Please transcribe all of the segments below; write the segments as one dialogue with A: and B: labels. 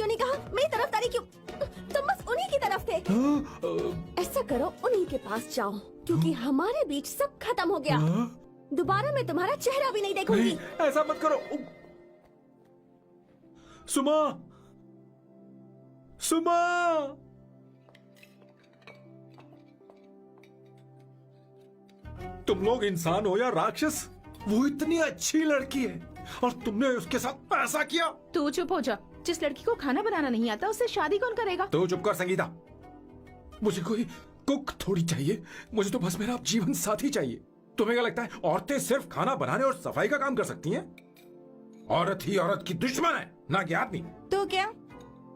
A: क्यों नहीं कहा? मेरी तरफदारी क्यों? तुम बस उन्हीं की तरफ थे। ऐसा करो, उन्हीं के पास जाओ, क्योंकि हमारे बीच सब खत्म हो गया। दोबारा मैं तुम्हारा चेहरा भी नहीं देखूंगी।
B: नहीं, ऐसा मत करो। सुमा, सुमा, तुम लोग इंसान हो या राक्षस? वो इतनी अच्छी लड़की है और तुमने उसके साथ ऐसा किया।
C: तू चुप हो जा। जिस लड़की को खाना बनाना नहीं आता उससे शादी कौन करेगा?
B: तो चुप कर संगीता। मुझे कोई कुक थोड़ी चाहिए, मुझे तो बस मेरा जीवन साथी चाहिए। तुम्हें क्या लगता है औरतें सिर्फ खाना बनाने और सफाई का काम कर सकती हैं? औरत ही औरत की दुश्मन है, ना कि आदमी।
D: तो क्या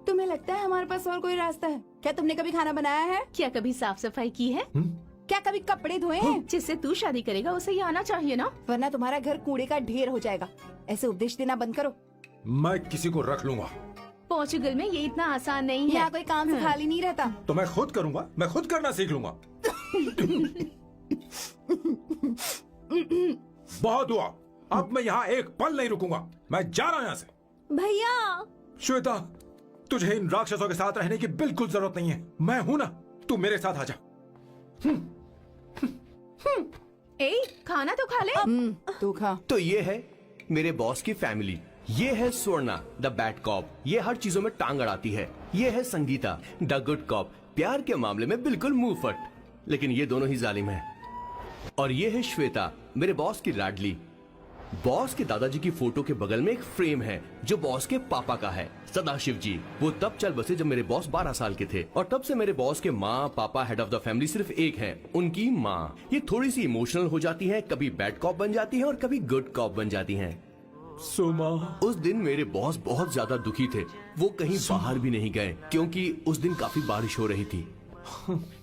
D: तुम्हें लगता है हमारे पास और कोई रास्ता है? क्या तुमने कभी खाना बनाया है?
C: क्या कभी साफ सफाई की है?
D: क्या कभी कपड़े धोए हैं?
C: जिससे तू शादी करेगा उसे ये आना चाहिए ना।
D: वरना तुम्हारा घर कूड़े का ढेर हो जाएगा। ऐसे उपदेश देना बंद करो।
B: मैं किसी को रख लूंगा।
C: पोर्चुगल में ये इतना आसान नहीं है।
D: यहाँ कोई काम से खाली नहीं रहता।
B: तो मैं खुद करूंगा, मैं खुद करना सीख लूंगा। बहुत हुआ, अब मैं यहाँ एक पल नहीं रुकूंगा। मैं जा रहा हूँ यहाँ से।
A: भैया,
B: श्वेता, तुझे इन राक्षसों के साथ रहने की बिल्कुल जरूरत नहीं है। मैं हूं ना, तू मेरे साथ आ जा।
C: ए, खाना तो खा ले।
D: तू खा।
E: तो ये है मेरे बॉस की फैमिली। ये है स्वर्णा द बैड कॉप, ये हर चीजों में टांग अड़ाती है। ये है संगीता द गुड कॉप, प्यार के मामले में बिल्कुल मुंह फट, लेकिन ये दोनों ही जालिम है। और ये है श्वेता, मेरे बॉस की लाडली। बॉस के दादाजी की फोटो के बगल में एक फ्रेम है जो बॉस के पापा का है, सदाशिव जी। वो तब चल बसे जब मेरे बॉस 12 साल के थे, और तब से मेरे बॉस के माँ पापा हेड ऑफ द फैमिली सिर्फ एक है, उनकी माँ। ये थोड़ी सी इमोशनल हो जाती है, कभी बैड कॉप बन जाती है और कभी गुड कॉप बन जाती है।
B: सुमा,
E: उस दिन मेरे बॉस बहुत ज्यादा दुखी थे। वो कहीं बाहर भी नहीं गए क्योंकि उस दिन काफी बारिश हो रही थी।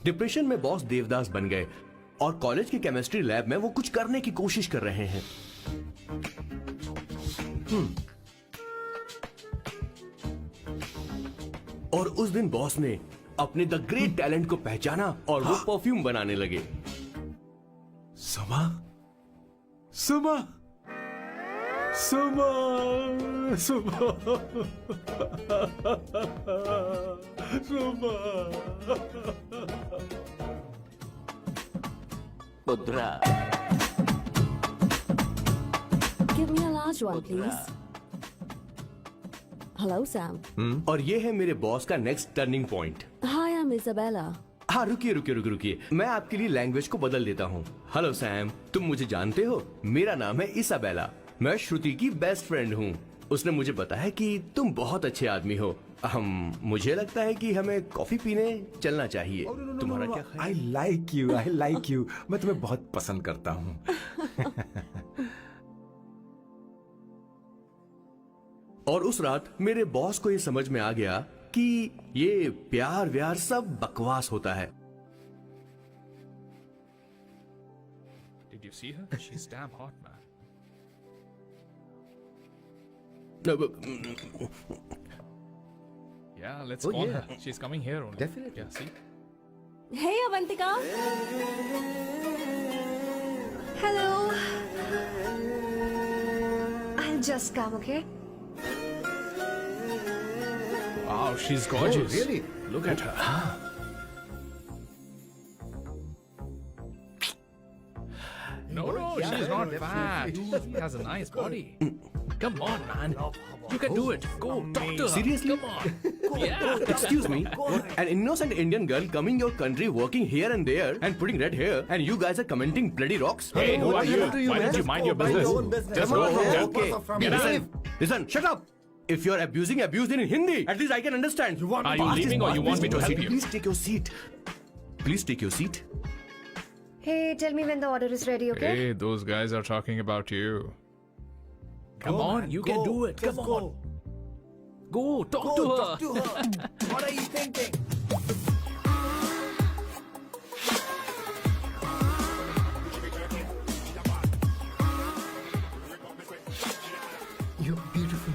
E: डिप्रेशन में बॉस देवदास बन गए और कॉलेज की केमिस्ट्री लैब में वो कुछ करने की कोशिश कर रहे हैं। और उस दिन बॉस ने अपने द ग्रेट टैलेंट को पहचाना और वो परफ्यूम बनाने लगे।
B: सुमा, सुमा, सुमा, सुमा, सुमा।
F: पुद्रा,
A: give me a large one, please. Hello, Sam.
E: और ये है मेरे बॉस का next turning point.
A: Hi, I'm Isabella.
E: हाँ, रुकिए, मैं आपके लिए लैंग्वेज को बदल देता हूँ। हेलो सैम, तुम मुझे जानते हो? मेरा नाम है इसाबेला। मैं श्रुति की बेस्ट फ्रेंड हूँ। उसने मुझे बताया कि तुम बहुत अच्छे आदमी हो। मुझे लगता है कि हमें कॉफी पीने चलना चाहिए। तुम्हारा क्या ख्याल?
B: I like you, I like you. मैं तुम्हें बहुत पसंद करता हूँ।
E: और उस रात मेरे बॉस को ये समझ में आ गया कि ये प्यार व्यार सब बकवास होता है।
G: Did you see her? She's damn hot, man. Yeah, let's call her. She's coming here only.
F: Definitely.
G: Yeah, see?
A: Hey, Avantika.
H: Hello. I'll just come, okay?
G: Wow, she's gorgeous.
F: Oh, really?
G: Look at her. No, she's not fat. She has a nice body. Come on, man. You can do it. Go, talk to her.
E: Seriously?
G: Come on. Yeah.
E: Excuse me, an innocent Indian girl coming your country, working here and there, and putting red hair, and you guys are commenting bloody rocks?
G: Hey, who are you? Why don't you mind your business? Just go from there.
E: Okay.
G: Get out.
E: Listen, shut up. If you're abuse it in Hindi. At least I can understand.
G: Are you leaving or you want me to help you?
E: Please take your seat. Please take your seat.
H: Hey, tell me when the order is ready, okay?
G: Hey, those guys are talking about you. Come on, you can do it. Come on. Go, talk to her.
F: What are you thinking?
B: You're beautiful.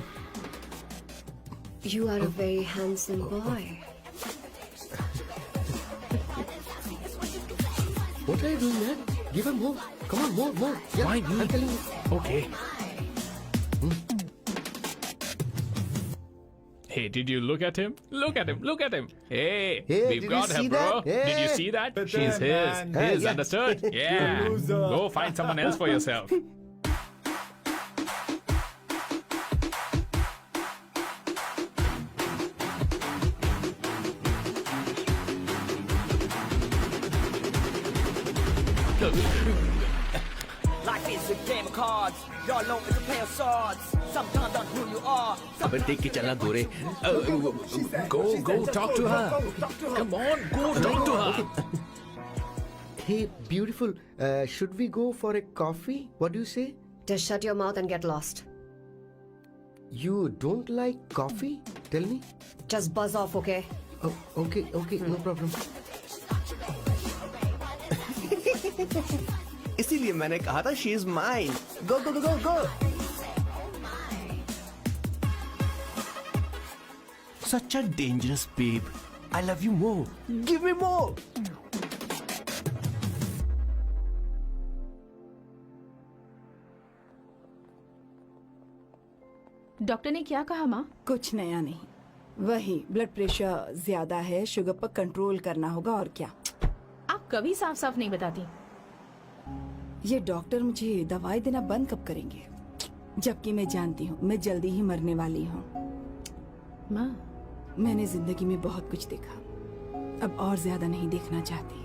H: You are a very handsome boy.
F: What are you doing, man? Give him more. Come on, more. Yeah,
G: Why me?
F: I'm telling you.
G: Okay. Hey, did you look at him? Look at him. Look at him. Hey,
F: Hey,
G: we've
F: did
G: got
F: you
G: her,
F: see
G: bro.
F: that?
G: Did you
F: Hey.
G: see that?
B: But
G: She's
B: then,
G: his.
B: man.
G: His,
F: Yeah.
G: understood? Yeah.
B: loser.
G: Go find someone else for yourself.
I: Life is a game of cards. Y'all know it's a play of swords. Sometimes on who you are.
E: अबे देख के चलना गोरे.
G: Go talk to her. Come on, go talk to her.
F: Hey, beautiful. Should we go for a coffee? What do you say?
H: Just shut your mouth and get lost.
F: You don't like coffee? Tell me.
H: Just buzz off, okay?
F: Oh, okay, no problem.
E: इसीलिए मैंने कहा था she is mine. Go go go go go. Such a dangerous babe. I love you more. Give me more.
C: Doctor ने क्या कहा माँ?
D: कुछ नया नहीं, वही ब्लड प्रेशर ज्यादा है, शुगर पर कंट्रोल करना होगा और क्या.
C: आप कभी साफ साफ नहीं बताती.
D: ये डॉक्टर मुझे दवाई देना बंद कब करेंगे, जबकि मैं जानती हूँ मैं जल्दी ही मरने वाली हूँ.
C: माँ,
D: मैंने जिंदगी में बहुत कुछ देखा, अब और ज्यादा नहीं देखना चाहती.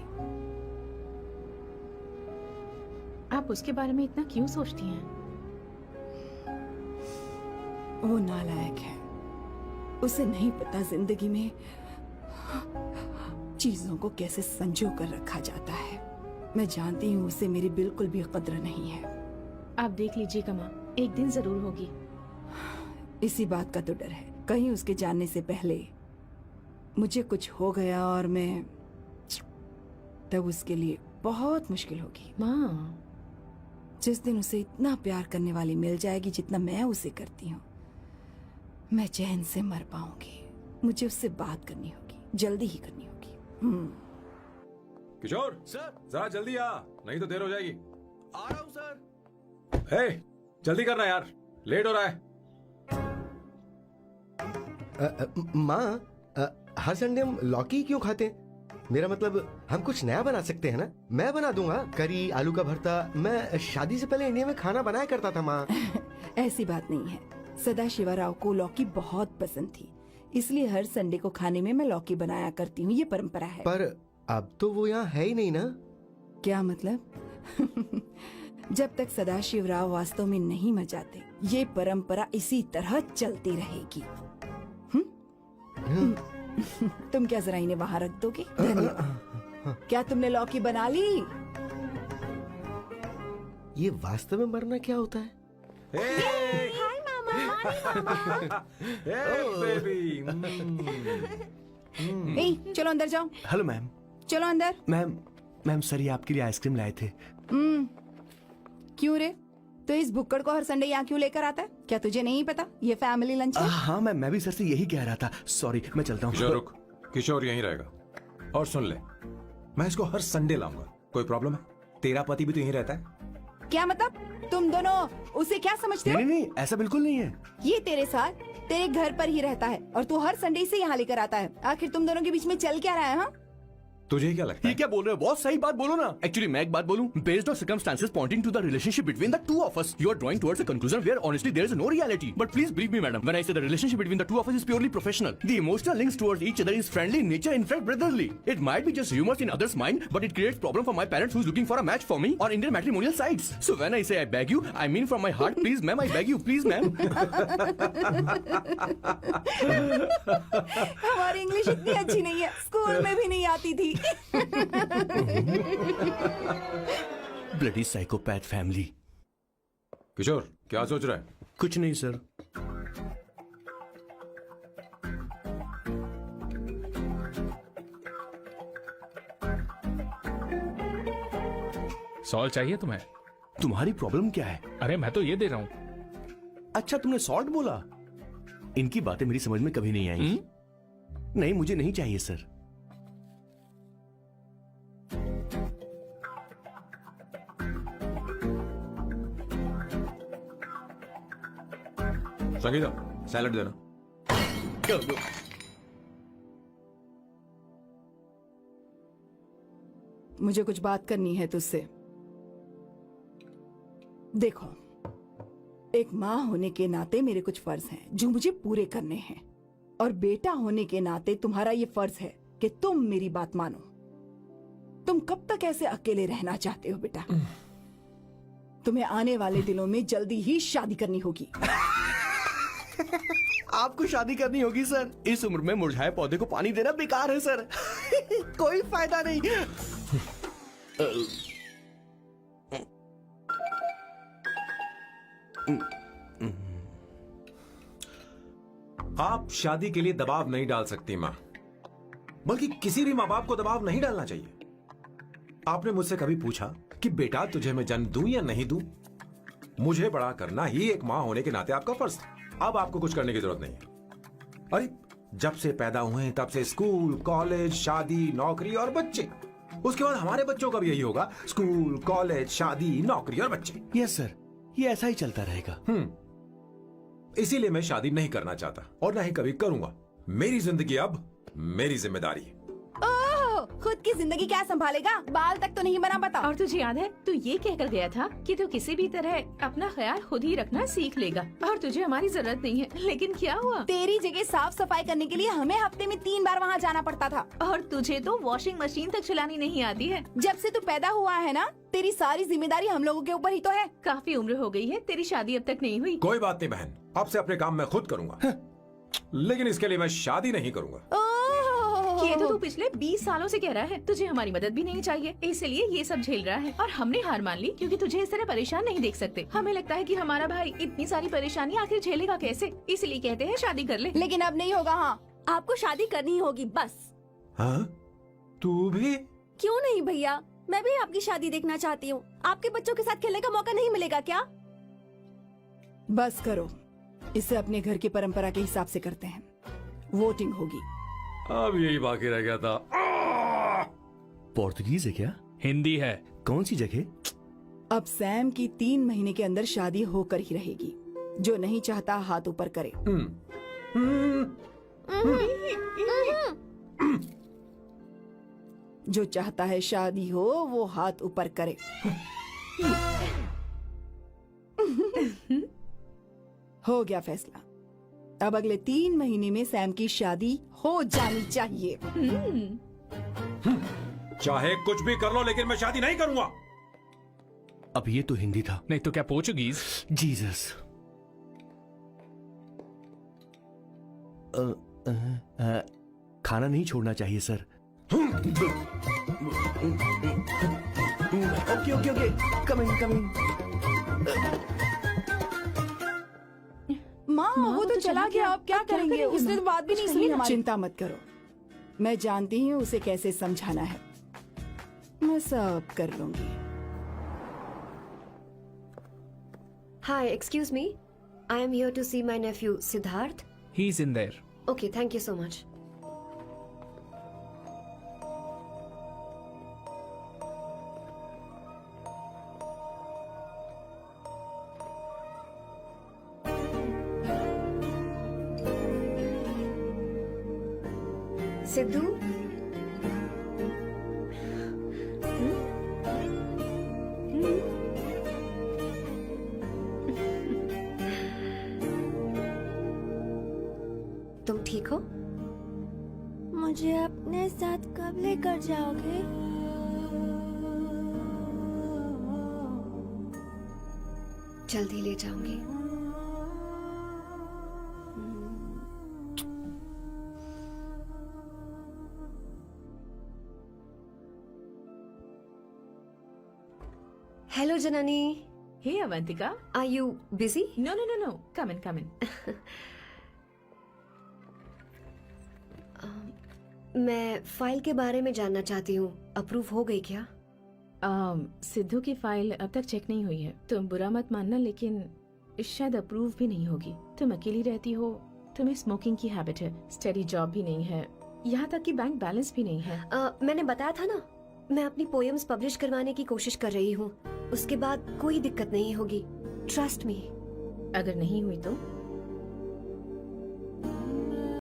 C: आप उसके बारे में इतना क्यों सोचती हैं?
D: वो नालायक है, उसे नहीं पता जिंदगी में चीजों को कैसे संजो कर रखा जाता है. मैं जानती हूँ उसे मेरी बिल्कुल भी कद्र नहीं है.
C: आप देख लीजिएगा माँ, एक दिन जरूर होगी.
D: इसी बात का तो डर है, कहीं उसके जानने से पहले मुझे कुछ हो गया और मैं, तब उसके लिए बहुत मुश्किल होगी.
C: माँ,
D: जिस दिन उसे इतना प्यार करने वाली मिल जाएगी जितना मैं उसे करती हूँ, मैं चैन से मर पाऊंगी. मुझे उससे बात करनी होगी, जल्दी ही करनी होगी.
B: किशोर
E: सर,
B: जरा जल्दी आ, नहीं तो देर हो जाएगी.
E: आ रहा हूँ सर.
B: हे, जल्दी करना यार, लेट हो रहा है.
F: माँ, हर संडे हम लौकी क्यों खाते हैं? मेरा मतलब हम कुछ नया बना सकते हैं ना. मैं बना दूंगा करी, आलू का भरता. मैं शादी से पहले इंडिया में खाना बनाया करता था माँ.
D: ऐसी बात नहीं है, सदाशिवराव को लौकी बहुत पसंद थी, इसलिए हर संडे को खाने में मैं लौकी बनाया करती हूँ. ये परंपरा है.
F: पर अब तो वो यहाँ है ही नहीं ना.
D: क्या मतलब? जब तक सदाशिवराव वास्तव में नहीं मर जाते, ये परंपरा इसी तरह चलती रहेगी. तुम क्या जरा इन्हें वहाँ रख दोगे? धन्यवाद. क्या तुमने लौकी बना ली?
F: ये वास्तव में मरना क्या होता है?
A: हाय मामा.
B: बेबी.
D: ए, चलो अंदर जाओ.
E: Hello ma'am.
D: चलो अंदर.
E: मैम सर ये आपके लिए आइसक्रीम लाए थे.
D: क्यों रे? तो इस भुक्कड़ को हर संडे यहाँ क्यों लेकर आता है? क्या तुझे नहीं पता ये फैमिली लंच है?
E: हाँ मैम, मैं भी सर से यही कह रहा था. सॉरी, मैं चलता हूँ.
B: किशोर रुक, किशोर यहीं रहेगा. और सुन ले, मैं इसको हर संडे लाऊंगा. कोई प्रॉब्लम है? तेरा पति भी तो यहीं रहता है.
D: क्या मतलब? तुम दोनों उसे क्या समझते हो?
E: नहीं, ऐसा बिल्कुल नहीं है.
D: ये तेरे साथ तेरे घर पर ही रहता है और तू हर संडे से यहाँ लेकर आता है. आखिर तुम दोनों के बीच में चल क्या रहा है? हाँ,
B: तुझे क्या लगता
E: ये
B: है?
E: क्या बोल रहे हो बॉस? सही बात बोलो ना. एक्चुअली मैं एक बात बोलूं, based on circumstances pointing to the relationship between the two of us, you are drawing towards a conclusion where honestly there is no reality. But please believe me madam, when I say the relationship between the two of us is purely professional. The emotional links towards each other is friendly in nature, in fact brotherly. It might be just humours in others mind, but it creates problem for my parents who is looking for a match for me on Indian matrimonial sites. So when I say I beg you, I mean from my heart, please ma'am, I beg you, please ma'am.
D: हमारी English इतनी अच्छी नहीं है, school में भी नहीं आती थी.
E: Bloody psychopath family.
B: किशोर क्या सोच रहा है?
E: कुछ नहीं सर.
G: सॉल्ट चाहिए तुम्हें?
E: तुम्हारी प्रॉब्लम क्या है?
G: अरे मैं तो ये दे रहा हूँ.
E: अच्छा तुमने सॉल्ट बोला. इनकी बातें मेरी समझ में कभी नहीं आई. नहीं, मुझे नहीं चाहिए सर.
B: संगीता, सैलड देना.
D: मुझे कुछ बात करनी है तुझसे। देखो, एक माँ होने के नाते मेरे कुछ फर्ज हैं जो मुझे पूरे करने हैं, और बेटा होने के नाते तुम्हारा ये फर्ज है कि तुम मेरी बात मानो। तुम कब तक ऐसे अकेले रहना चाहते हो बेटा? तुम्हें आने वाले दिनों में जल्दी ही शादी करनी होगी।
E: आपको शादी करनी होगी सर। इस उम्र में मुरझाए पौधे को पानी देना बेकार है सर। कोई फायदा नहीं।
B: आप शादी के लिए दबाव नहीं डाल सकती माँ, बल्कि किसी भी माँ बाप को दबाव नहीं डालना चाहिए। आपने मुझसे कभी पूछा कि बेटा तुझे मैं जन्म दूं या नहीं दूं? मुझे बड़ा करना ही एक माँ होने के नाते आपका फर्ज था। अब आपको कुछ करने की जरूरत नहीं है। अरे जब से पैदा हुए हैं तब से स्कूल, कॉलेज, शादी, नौकरी और बच्चे। उसके बाद हमारे बच्चों का भी यही होगा, स्कूल, कॉलेज, शादी, नौकरी और बच्चे।
E: यस सर, ये ऐसा ही चलता रहेगा।
B: इसीलिए मैं शादी नहीं करना चाहता और ना ही कभी करूंगा। मेरी जिंदगी अब मेरी जिम्मेदारी है।
D: ओह, खुद की जिंदगी क्या संभालेगा? बाल तक तो नहीं बना बता।
C: और तुझे याद है तू ये कहकर गया था कि तू किसी भी तरह अपना ख्याल खुद ही रखना सीख लेगा और तुझे हमारी जरूरत नहीं है। लेकिन क्या हुआ?
D: तेरी जगह साफ सफाई करने के लिए हमें हफ्ते में 3 बार वहाँ जाना पड़ता था।
C: और तुझे तो वॉशिंग मशीन तक चलानी नहीं आती है।
D: जब से तू पैदा हुआ है ना, तेरी सारी जिम्मेदारी हम लोगों के ऊपर ही तो है।
C: काफी उम्र हो गई है, तेरी शादी अब तक नहीं हुई।
B: कोई बात नहीं बहन, अब से अपने काम मैं खुद करूंगा। लेकिन इसके लिए मैं शादी नहीं करूंगा।
C: ये तो तू पिछले 20 सालों से कह रहा है। तुझे हमारी मदद भी नहीं चाहिए, इसलिए ये सब झेल रहा है। और हमने हार मान ली क्योंकि तुझे इस तरह परेशान नहीं देख सकते। हमें लगता है कि हमारा भाई इतनी सारी परेशानी आखिर झेलेगा कैसे, इसलिए कहते हैं शादी कर ले।
D: लेकिन अब नहीं होगा। हाँ,
A: आपको शादी करनी होगी बस।
B: हाँ? तू भी?
A: क्यों नहीं भैया, मैं भी आपकी शादी देखना चाहती हूँ। आपके बच्चों के साथ खेलने का मौका नहीं मिलेगा क्या?
D: बस करो, इसे अपने घर की परंपरा के हिसाब से करते हैं। वोटिंग होगी।
B: अब यही बाकी रह गया था।
E: पोर्तुगीज है क्या?
G: हिंदी है।
E: कौन सी जगह?
D: अब सैम की 3 महीने के अंदर शादी होकर ही रहेगी। जो नहीं चाहता हाथ ऊपर करे। जो चाहता है शादी हो वो हाथ ऊपर करे। हो गया फैसला। अब अगले 3 महीने में सैम की शादी हो जानी चाहिए।
B: चाहे कुछ भी कर लो, लेकिन मैं शादी नहीं करूंगा।
E: अब ये तो हिंदी था।
G: नहीं तो क्या पोर्चुगीज?
E: जीसस। खाना नहीं छोड़ना चाहिए sir. Okay okay okay, coming coming.
D: माँ वो तो चला गया, अब क्या करेंगे? उसने तो बात भी नहीं सुनी हमारी। चिंता मत करो, मैं जानती हूँ उसे कैसे समझाना है। मैं सब कर लूंगी।
H: Hi, excuse me. I am here to see my nephew Siddharth.
G: He's in there.
H: Okay, thank you so much. Sidhu, तुम ठीक हो?
A: मुझे अपने साथ कब लेकर जाओगे?
H: जल्दी ले जाऊंगी। Hello, Janani.
C: Hey Avantika,
H: Are you busy?
C: No no no no, come in come in.
H: मैं फाइल के बारे में जानना चाहती हूँ। अप्रूव हो गई क्या?
C: सिद्धू की फाइल अब तक चेक नहीं हुई है। तुम बुरा मत मानना, लेकिन शायद अप्रूव भी नहीं होगी। तुम अकेली रहती हो, तुम्हें स्मोकिंग की हैबिट है, स्टडी जॉब भी नहीं है, यहाँ तक कि बैंक बैलेंस भी नहीं है।
H: मैंने बताया था ना, मैं अपनी पोएम्स पब्लिश करवाने की कोशिश कर रही हूँ। उसके बाद कोई दिक्कत नहीं होगी। Trust me.
C: अगर नहीं हुई तो